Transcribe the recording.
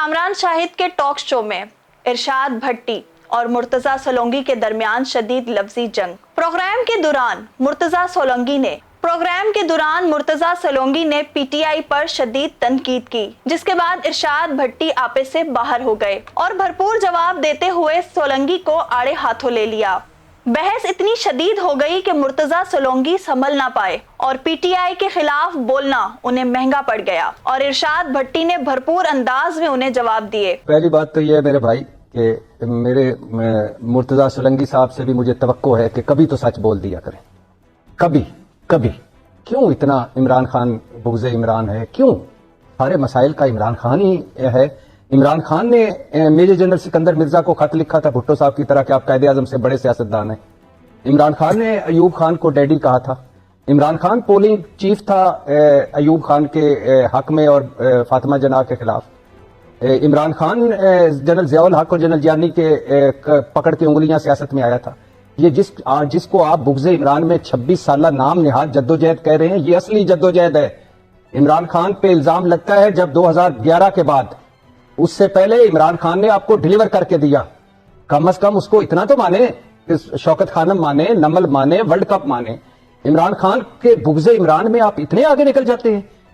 कामरान शाहिद के talk show में इरशाद भट्टी और मुर्तजा सोलंकी के दरमियान शदीद लफ्जी जंग। प्रोग्राम के दौरान मुर्तजा सोलंकी ने पीटीआई पर शदीद तनकीद की, जिसके बाद इरशाद भट्टी आपे से बाहर हो गए और भरपूर जवाब देते हुए सोलंकी को आड़े हाथों ले लिया। बहस इतनी शदीद हो गई कि मुर्तजा सोलंकी संभल ना पाए और पीटीआई के खिलाफ बोलना उन्हें महंगा पड़ गया और इरशाद भट्टी ने भरपूर अंदाज में उन्हें जवाब दिए। पहली बात तो ये है मेरे भाई कि मेरे मुर्तजा सोलंकी साहब से भी मुझे तवक्को है कि कभी तो सच बोल दिया करें, कभी कभी। क्यों इतना इमरान खान बुग़्ज़े इमरान है? क्यों? सारे मसाइल का इमरान खान ही है। इमरान खान ने मेजर जनरल सिकंदर मिर्जा को खत लिखा था भुट्टो साहब की तरह कि आप कायदे आज़म से बड़े सियासतदान हैं। इमरान खान ने अयूब खान को डैडी कहा था। इमरान खान पोलिंग चीफ था अयूब खान के हक में और फातिमा जना के खिलाफ। इमरान खान जनरल ज़ियाउल हक और जनरल जियानी के पकड़ के उंगलियां सियासत में आया था। ये जिसको आप बुग़्ज़े इमरान में 26 साल नाम निहाद जद्दोजहद कह रहे हैं, ये असली जद्दोजहद है। इमरान खान पे इल्जाम लगता है जब 2011 के बाद, उससे पहले इमरान खान ने आपको डिलीवर करके दिया। कम से कम उसको इतना तो माने, शौकत खानम माने, नमल माने, वर्ल्ड कप माने। इमरान खान के बुग़्ज़े इमरान में आप इतने आगे निकल जाते हैं।